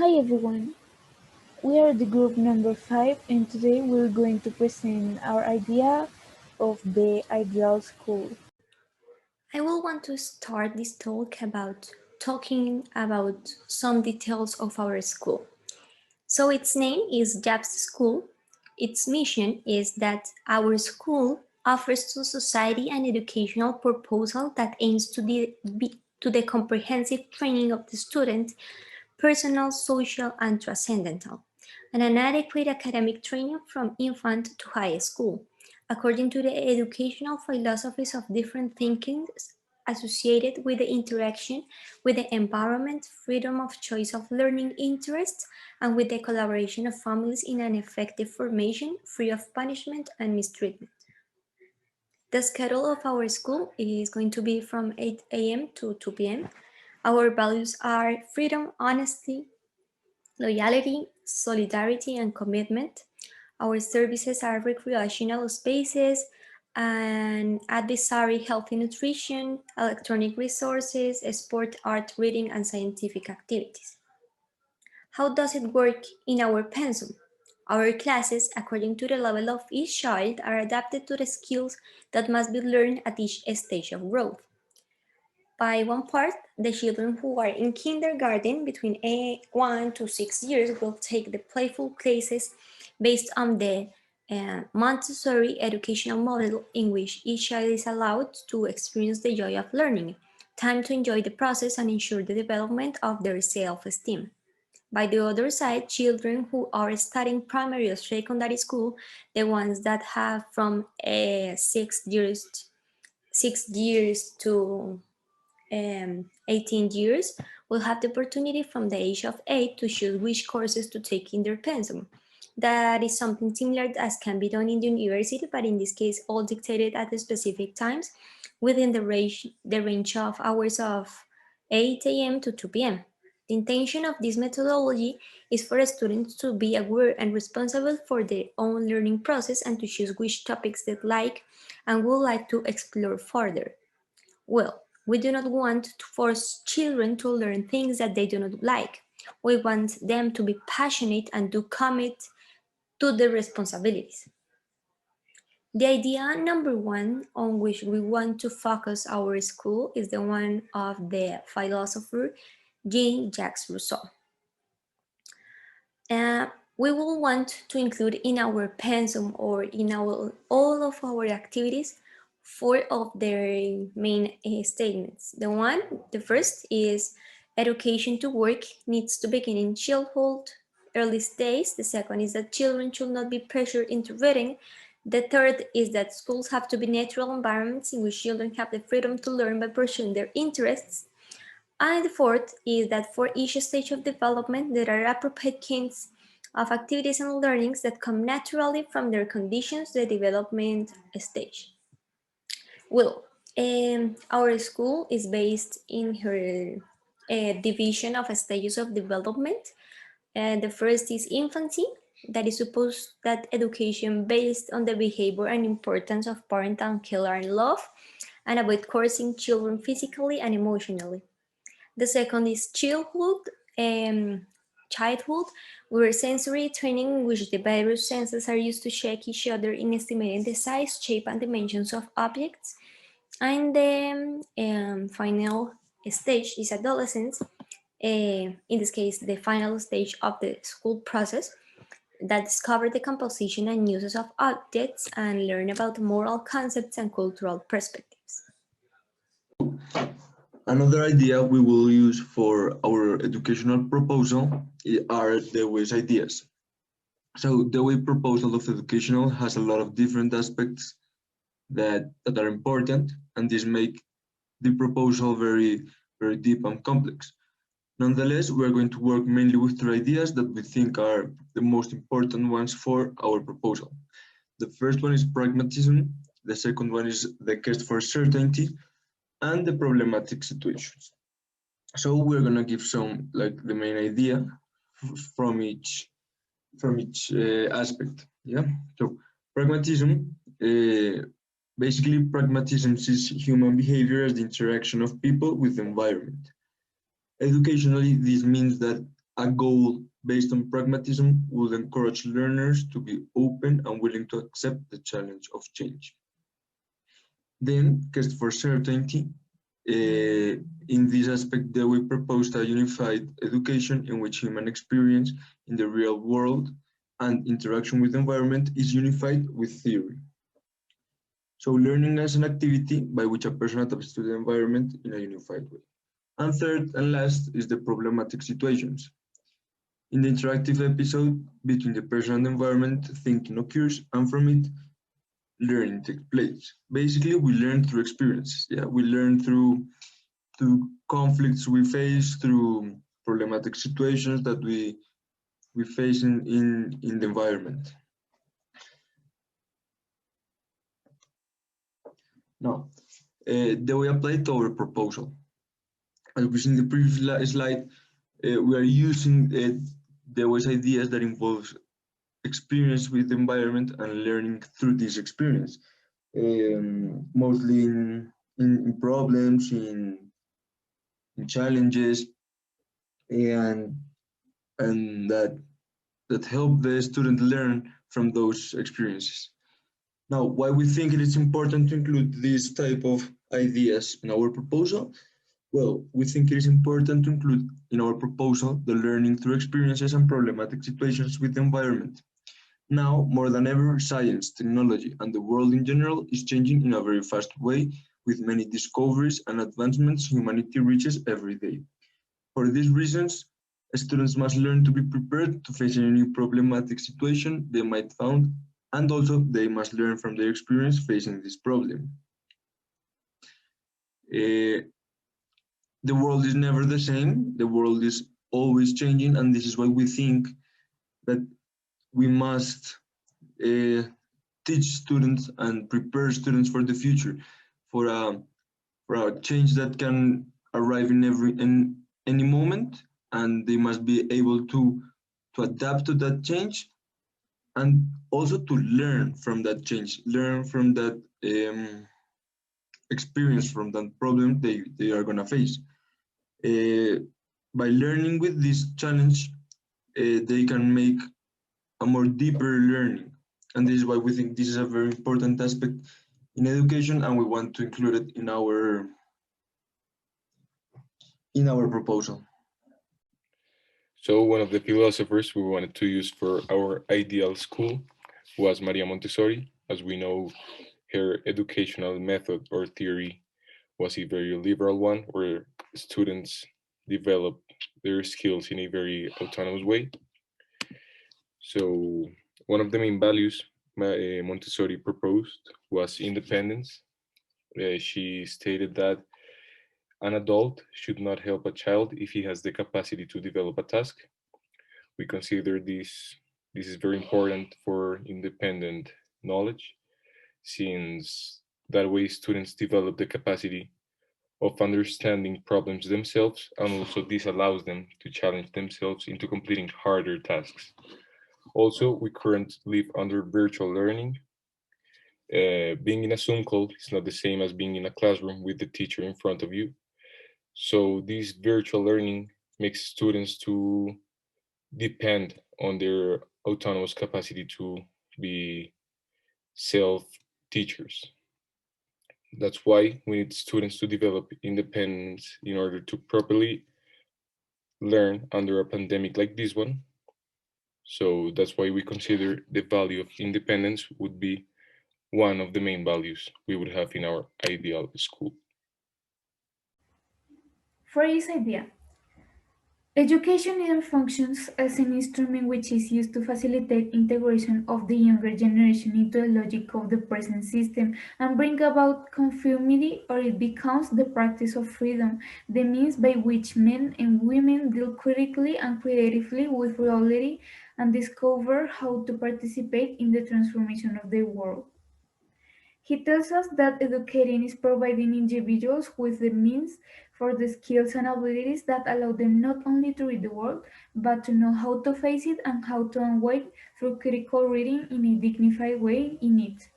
Hi everyone, we are the group number 5 and today we're going to present our idea of the ideal school. I will want to start this talk about talking about some details of our school. So its name is JAPS School. Its mission is that our school offers to society an educational proposal that aims to the comprehensive training of the student, personal, social, and transcendental, and an adequate academic training from infant to high school, according to the educational philosophies of different thinkings associated with the interaction with the environment, freedom of choice of learning interests, and with the collaboration of families in an effective formation free of punishment and mistreatment. The schedule of our school is going to be from 8 a.m. to 2 p.m. Our values are freedom, honesty, loyalty, solidarity, and commitment. Our services are recreational spaces and advisory healthy nutrition, electronic resources, sport, art, reading, and scientific activities. How does it work in our pensum? Our classes, according to the level of each child, are adapted to the skills that must be learned at each stage of growth. By one part, the children who are in kindergarten between 1 to 6 years will take the playful classes based on the Montessori educational model in which each child is allowed to experience the joy of learning, time to enjoy the process and ensure the development of their self-esteem. By the other side, children who are studying primary or secondary school, the ones that have from 6 years to 18 years will have the opportunity from the age of 8 to choose which courses to take in their pensum. That is something similar as can be done in the university, but in this case, all dictated at the specific times within the range of hours of 8 a.m. to 2 p.m. The intention of this methodology is for students to be aware and responsible for their own learning process and to choose which topics they like and would like to explore further. Well, we do not want to force children to learn things that they do not like. We want them to be passionate and to commit to the responsibilities. The idea number one on which we want to focus our school is the one of the philosopher Jean-Jacques Rousseau. Uh, we will want to include in our pensum or in all of our activities four of their main statements. The first is education to work needs to begin in childhood, early days. The second is that children should not be pressured into reading. The third is that schools have to be natural environments in which children have the freedom to learn by pursuing their interests. And the fourth is that for each stage of development, there are appropriate kinds of activities and learnings that come naturally from their conditions, the development stage. Well, our school is based in her division of stages of development. The first is infancy, that is supposed that education based on the behavior and importance of parental care and love, and avoid coercing children physically and emotionally. The second is um, childhood, where sensory training in which the various senses are used to check each other in estimating the size, shape, and dimensions of objects. And the final stage is adolescence, in this case, the final stage of the school process that discover the composition and uses of objects and learn about moral concepts and cultural perspectives. Another idea we will use for our educational proposal are the Dewey's ideas. So the Dewey proposal of educational has a lot of different aspects that are important, and this make the proposal very deep and complex. Nonetheless, we are going to work mainly with three ideas that we think are the most important ones for our proposal. The first one is pragmatism, the second one is the quest for certainty, and the problematic situations. So we're gonna give some like the main idea from each aspect. Yeah. So pragmatism, basically pragmatism sees human behavior as the interaction of people with the environment. Educationally, this means that a goal based on pragmatism would encourage learners to be open and willing to accept the challenge of change. Then, quest for certainty. In this aspect, we proposed a unified education in which human experience in the real world and interaction with the environment is unified with theory. So learning as an activity by which a person adapts to the environment in a unified way. And third and last is the problematic situations. In the interactive episode, between the person and the environment, thinking occurs, and from it, learning takes place. Basically, we learn through experiences. Yeah, we learn through conflicts we face, through problematic situations that we face in the environment. Now, the way applied to our proposal. As we see in the previous slide, we are using the ways ideas that involves experience with the environment and learning through this experience, mostly in problems, in challenges, and that help the student learn from those experiences. Now, why we think it is important to include this type of ideas in our proposal? Well, we think it is important to include in our proposal the learning through experiences and problematic situations with the environment. Now, more than ever, science, technology, and the world in general is changing in a very fast way with many discoveries and advancements humanity reaches every day. For these reasons, students must learn to be prepared to face any new problematic situation they might find, and also they must learn from their experience facing this problem. The world is never the same, the world is always changing, and this is why we think that we must teach students and prepare students for the future, for a change that can arrive in any moment, and they must be able to adapt to that change and also to learn from that change, learn from that experience, from that problem they are going to face. By learning with this challenge, they can make a more deeper learning. And this is why we think this is a very important aspect in education, and we want to include it in our proposal. So one of the philosophers we wanted to use for our ideal school was Maria Montessori. As we know, her educational method or theory was a very liberal one, where students develop their skills in a very autonomous way. So one of the main values Montessori proposed was independence. She stated that an adult should not help a child if he has the capacity to develop a task. We consider this is very important for independent knowledge, since that way students develop the capacity of understanding problems themselves, and also this allows them to challenge themselves into completing harder tasks. Also, we currently live under virtual learning. Being in a Zoom call is not the same as being in a classroom with the teacher in front of you. So this virtual learning makes students to depend on their autonomous capacity to be self-teachers. That's why we need students to develop independence in order to properly learn under a pandemic like this one. So that's why we consider the value of independence would be one of the main values we would have in our ideal school. For this idea, education either functions as an instrument which is used to facilitate integration of the younger generation into the logic of the present system and bring about conformity, or it becomes the practice of freedom, the means by which men and women deal critically and creatively with reality and discover how to participate in the transformation of their world. He tells us that educating is providing individuals with the means for the skills and abilities that allow them not only to read the world, but to know how to face it and how to unwind through critical reading in a dignified way in it.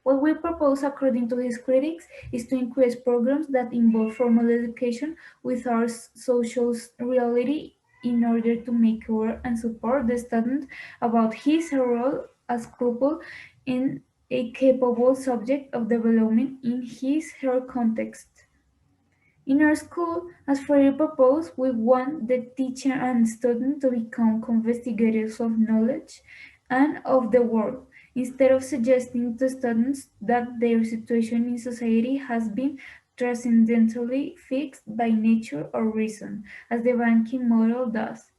What we propose, according to his critics, is to increase programs that involve formal education with our social reality in order to make aware and support the student about his role as couple in a capable subject of development in his/her context. In our school, as Freire proposed, we want the teacher and student to become investigators of knowledge and of the world, instead of suggesting to students that their situation in society has been transcendentally fixed by nature or reason, as the banking model does.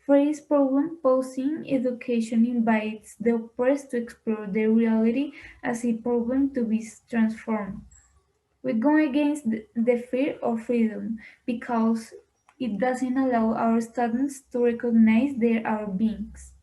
Freire's problem posing education invites the oppressed to explore their reality as a problem to be transformed. We go against the fear of freedom because it doesn't allow our students to recognize they are beings.